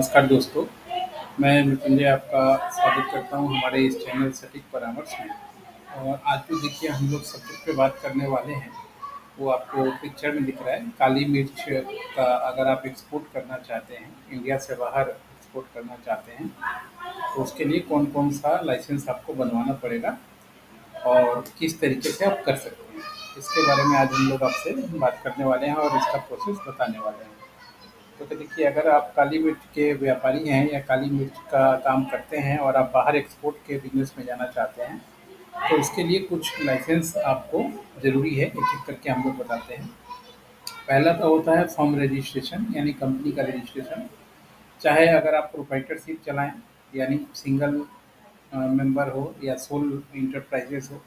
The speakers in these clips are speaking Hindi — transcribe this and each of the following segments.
नमस्कार दोस्तों, मैं मृत्युंजय आपका स्वागत करता हूँ हमारे इस चैनल सटीक परामर्श में। और आज जो देखिए हम लोग सब्जेक्ट पे बात करने वाले हैं, वो आपको पिक्चर में दिख रहा है। काली मिर्च का अगर आप एक्सपोर्ट करना चाहते हैं, इंडिया से बाहर एक्सपोर्ट करना चाहते हैं, तो उसके लिए कौन-कौन सा लाइसेंस आपको बनवाना पड़ेगा और किस तरीके से आप कर सकते हैं। इसके बारे में आज हम लोग आपसे बात करने वाले हैं और इसका प्रोसेस बताने वाले हैं। तो देखिए, अगर आप काली मिर्च के व्यापारी हैं या काली मिर्च का काम करते हैं और आप बाहर एक्सपोर्ट के बिज़नेस में जाना चाहते हैं, तो उसके लिए कुछ लाइसेंस आपको ज़रूरी है, एक-एक करके हम लोग बताते हैं। पहला तो होता है फर्म रजिस्ट्रेशन यानी कंपनी का रजिस्ट्रेशन। चाहे अगर आप प्रोप्राइटरशिप चलाएँ, यानी सिंगल मेंबर हो या सोल एंटरप्राइजेज़ हो,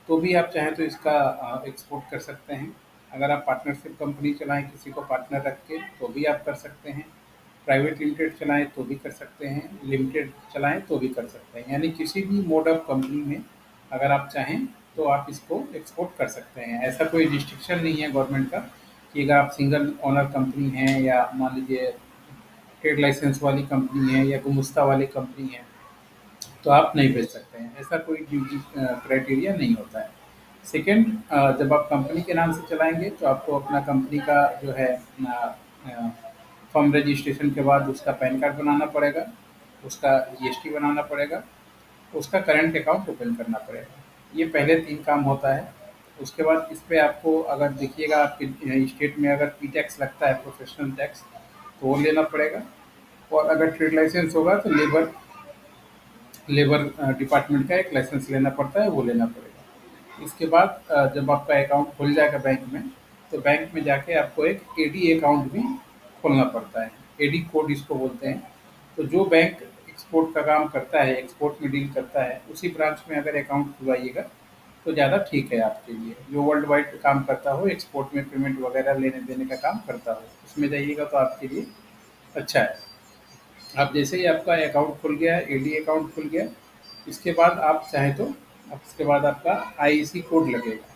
तो भी आप चाहें तो इसका एक्सपोर्ट कर सकते हैं। अगर आप पार्टनरशिप कंपनी चलाएँ किसी को पार्टनर रख के, तो भी आप कर सकते हैं। प्राइवेट लिमिटेड चलाएँ तो भी कर सकते हैं, लिमिटेड चलाएँ तो भी कर सकते हैं। यानी किसी भी मोड ऑफ कंपनी में अगर आप चाहें तो आप इसको एक्सपोर्ट कर सकते हैं। ऐसा कोई रिस्ट्रिक्शन नहीं है गवर्नमेंट का कि अगर आप सिंगल ओनर कंपनी हैं या मान लीजिए ट्रेड लाइसेंस वाली कंपनी है या गुमस्ता वाली कंपनी है, तो आप नहीं भेज सकते हैं। ऐसा कोई ड्यूटी क्राइटेरिया नहीं होता है। सेकंड, जब आप कंपनी के नाम से चलाएँगे तो आपको अपना कंपनी का जो है फर्म रजिस्ट्रेशन के बाद उसका पैन कार्ड बनाना पड़ेगा, उसका जीएसटी बनाना पड़ेगा, उसका करंट अकाउंट ओपन करना पड़ेगा। ये पहले 3 काम होता है। उसके बाद इस पे आपको अगर देखिएगा आपके स्टेट में अगर पी-टैक्स लगता है, प्रोफेशनल टैक्स, तो वो लेना पड़ेगा। और अगर ट्रेड लाइसेंस होगा तो लेबर लेबर डिपार्टमेंट का एक लाइसेंस लेना पड़ता है, वो लेना पड़ेगा। इसके बाद जब आपका अकाउंट खुल जाएगा बैंक में, तो बैंक में जाके आपको एक एडी अकाउंट भी खोलना पड़ता है। एडी कोड इसको बोलते हैं। तो जो बैंक एक्सपोर्ट का काम करता है, एक्सपोर्ट में डील करता है, उसी ब्रांच में अगर अकाउंट खुलवाइएगा, तो ज़्यादा ठीक है आपके लिए। जो वर्ल्ड वाइड काम करता हो, एक्सपोर्ट में पेमेंट वगैरह लेने-देने का काम करता हो, उसमें जाइएगा तो आपके लिए अच्छा है। आप जैसे ही आपका अकाउंट खुल गया, एडी अकाउंट खुल गया, इसके बाद आप चाहें तो अब इसके बाद आपका आईईसी कोड लगेगा,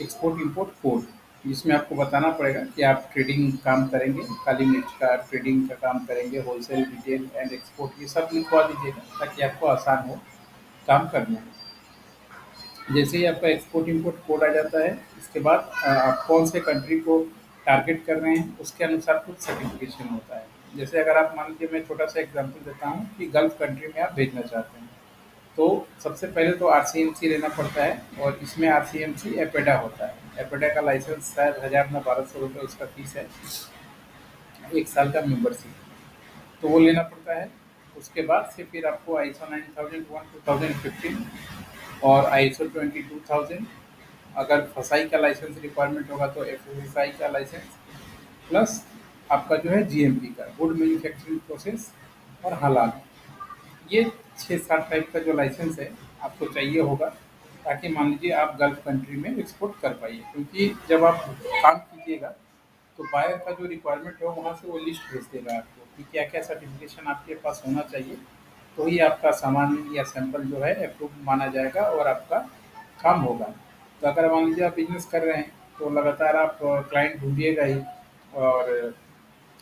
एक्सपोर्ट इंपोर्ट कोड, जिसमें आपको बताना पड़ेगा कि आप ट्रेडिंग काम करेंगे, काली मिर्च का ट्रेडिंग का काम करेंगे, होलसेल, रिटेल एंड एक्सपोर्ट, ये सब लिखवा दीजिएगा ताकि आपको आसान हो काम करने में। जैसे ही आपका एक्सपोर्ट इंपोर्ट कोड आ जाता है, इसके बाद आप कौन से कंट्री को टारगेट कर रहे हैं, उसके अनुसार कुछ सर्टिफिकेशन होता है। जैसे अगर आप मान लीजिए, मैं छोटा सा एग्जांपल देता हूँ कि गल्फ कंट्री में आप भेजना चाहते हैं, तो सबसे पहले तो आरसीएमसी लेना पड़ता है और इसमें आरसीएमसी एपेडा होता है। एपेडा का लाइसेंस शायद 1000 ना 1200 रुपये उसका फीस है, 1 साल का मेंबरशिप, तो वो लेना पड़ता है। उसके बाद से फिर आपको आईएसओ 9001 2015 और आईएसओ 22000, अगर फसाई का लाइसेंस रिक्वायरमेंट होगा तो एफएसएसआई का लाइसेंस, प्लस आपका जो है जीएमपी का, गुड मैन्युफैक्चरिंग प्रोसेस और हलाल, ये 6-7 टाइप का जो लाइसेंस है आपको चाहिए होगा, ताकि मान लीजिए आप गल्फ कंट्री में एक्सपोर्ट कर पाइए। क्योंकि जब आप काम कीजिएगा तो बायर का जो रिक्वायरमेंट है वहाँ से वो लिस्ट भेज देगा आपको कि क्या-क्या सर्टिफिकेशन आपके पास होना चाहिए, तो ही आपका सामान या सैंपल जो है अप्रूव माना जाएगा और आपका काम होगा। तो अगर मान लीजिए आप बिज़नेस कर रहे हैं, तो लगातार आप क्लाइंट ढूँढिएगा ही और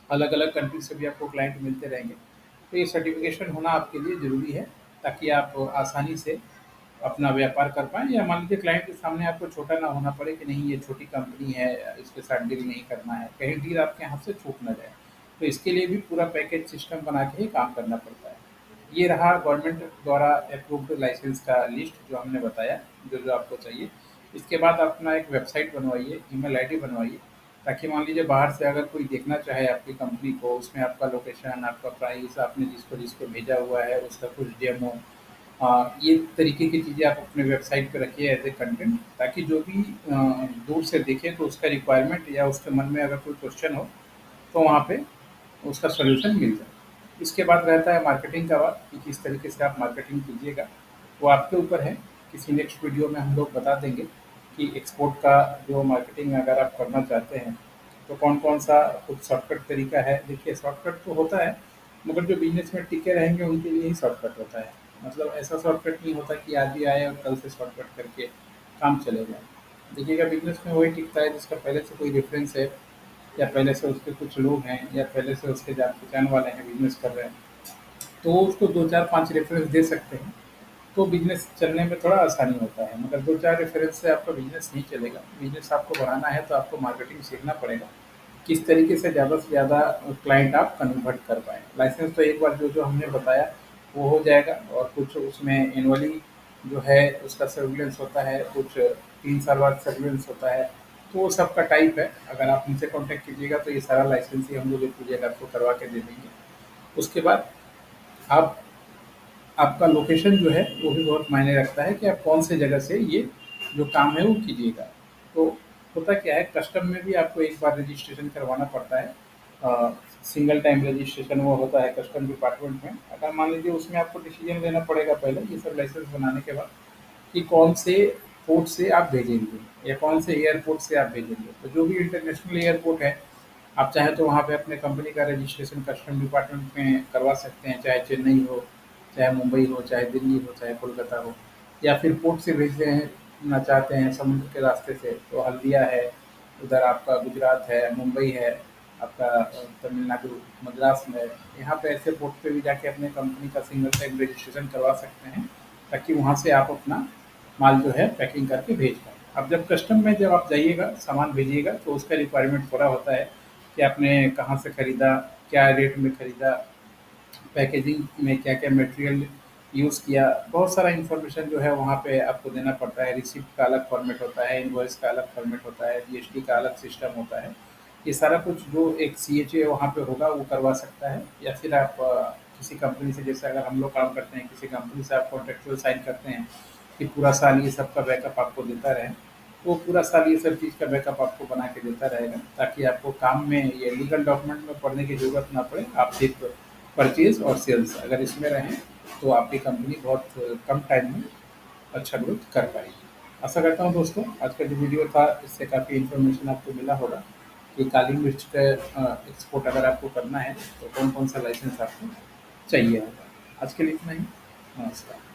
अलग-अलग कंट्री से भी आपको क्लाइंट मिलते रहेंगे। तो ये सर्टिफ़िकेशन होना आपके लिए ज़रूरी है, ताकि आप आसानी से अपना व्यापार कर पाएँ, या मान लीजिए क्लाइंट के सामने आपको छोटा ना होना पड़े कि नहीं ये छोटी कंपनी है, इसके साथ डील नहीं करना है, कहीं डील आपके हाथ से छूट ना जाए। तो इसके लिए भी पूरा पैकेज सिस्टम बना के ही काम करना पड़ता है। ये रहा गवर्नमेंट द्वारा अप्रूव्ड लाइसेंस का लिस्ट जो हमने बताया, जो-जो आपको चाहिए। इसके बाद आप अपना एक वेबसाइट बनवाइए, ईमेल आईडी बनवाइए, ताकि मान लीजिए बाहर से अगर कोई देखना चाहे आपकी कंपनी को, उसमें आपका लोकेशन, आपका प्राइस, आपने जिसको भेजा हुआ है उसका कुछ डेमो, ये तरीके की चीज़ें आप अपने वेबसाइट पे रखिए एज़ ए कंटेंट, ताकि जो भी दूर से देखे तो उसका रिक्वायरमेंट या उसके मन में अगर कोई क्वेश्चन हो, तो वहाँ पे उसका सॉल्यूशन मिल जाए। इसके बाद रहता है मार्केटिंग का बात, कि किस तरीके से आप मार्केटिंग कीजिएगा, वो आपके ऊपर है। किसी नेक्स्ट वीडियो में हम लोग बता देंगे कि एक्सपोर्ट का जो मार्केटिंग अगर आप करना चाहते हैं, तो कौन-कौन सा कुछ शॉर्टकट तरीका है। देखिए, शॉर्टकट तो होता है, मगर जो बिज़नेस में टिके रहेंगे उनके लिए ही शॉर्टकट होता है। मतलब ऐसा शॉर्टकट नहीं होता कि आज ही आए और कल से शॉर्टकट करके काम चले जाए। देखिएगा, बिज़नेस में वही टिकता है जिसका पहले से कोई रेफ़रेंस है, या पहले से उसके कुछ लोग हैं या पहले से उसके जान पहचान वाले हैं, बिज़नेस कर रहे हैं, तो वो उसको 2, 4, 5 रेफ़रेंस दे सकते हैं। तो बिज़नेस चलने में थोड़ा आसानी होता है। मगर 2-4 रेफ़रेंस से आपका बिज़नेस नहीं चलेगा। बिज़नेस आपको बढ़ाना है तो आपको मार्केटिंग सीखना पड़ेगा। किस तरीके से ज़्यादा से ज़्यादा क्लाइंट आप कन्वर्ट कर पाएँ। लाइसेंस तो एक बार जो-जो हमने बताया वो हो जाएगा, और कुछ उसमें एनुअली जो है उसका सर्विलेंस होता है, कुछ 3 साल बाद सर्विलेंस होता है। तो वो सबका टाइप है। अगर आप हमसे कॉन्टैक्ट कीजिएगा तो ये सारा लाइसेंस ही हम लोग ए टू ज़ेड आपको करवा के दे देंगे। उसके बाद आप आपका लोकेशन जो है वो भी बहुत मायने रखता है कि आप कौन से जगह से ये जो काम है वो कीजिएगा। तो होता क्या है, कस्टम में भी आपको एक बार रजिस्ट्रेशन करवाना पड़ता है। सिंगल टाइम रजिस्ट्रेशन वो होता है कस्टम डिपार्टमेंट में। अगर मान लीजिए उसमें आपको डिसीजन लेना पड़ेगा पहले ये सब लाइसेंस बनाने के बाद कि कौन से पोर्ट से आप भेजेंगे या कौन से एयरपोर्ट से आप भेजेंगे। तो जो भी इंटरनेशनल एयरपोर्ट है, आप चाहें तो वहाँ पे अपने कंपनी का रजिस्ट्रेशन कस्टम डिपार्टमेंट में करवा सकते हैं, चाहे चेन्नई हो, चाहे मुंबई हो, चाहे दिल्ली हो, चाहे कोलकाता हो। या फिर पोर्ट से भेजना चाहते हैं समुद्र के रास्ते से, तो हल्दिया है, उधर आपका गुजरात है, मुंबई है, आपका तमिलनाडु, मद्रास में, यहाँ पे ऐसे पोर्ट पे भी जाके अपने कंपनी का सिंगल टाइम रजिस्ट्रेशन करवा सकते हैं, ताकि वहाँ से आप अपना माल जो है पैकिंग करके भेज पाएँ। अब जब कस्टम में जब आप जाइएगा, सामान भेजिएगा, तो उसका रिक्वायरमेंट पूरा होता है कि आपने कहाँ से खरीदा, क्या रेट में खरीदा, पैकेजिंग में क्या-क्या मटेरियल यूज़ किया, बहुत सारा इन्फॉर्मेशन जो है वहाँ पे आपको देना पड़ता है। रिसिप्ट का अलग फॉर्मेट होता है, इनवॉइस का अलग फॉर्मेट होता है, जीएसटी का अलग सिस्टम होता है। ये सारा कुछ जो एक सीएचए वहाँ पे होगा वो करवा सकता है, या फिर आप किसी कंपनी से, जैसे अगर हम लोग काम करते हैं, किसी कंपनी से आप कॉन्ट्रैक्चुअल साइन करते हैं कि पूरा साल ये सब का बैकअप आपको देता रहे, तो पूरा साल ये सब चीज़ का बैकअप आपको बना के देता रहेगा, ताकि आपको काम में ये लीगल डॉक्यूमेंट में पढ़ने की ज़रूरत ना पड़े। आप सिर्फ परचेज़ और सेल्स अगर इसमें रहें, तो आपकी कंपनी बहुत कम टाइम में अच्छा ग्रोथ कर पाएगी। आशा करता हूँ दोस्तों, आज का जो वीडियो था इससे काफ़ी इन्फॉर्मेशन आपको मिला होगा कि काली मिर्च का एक्सपोर्ट अगर आपको करना है तो कौन-कौन सा लाइसेंस आपको चाहिए होगा। आज के लिए इतना ही। नमस्कार।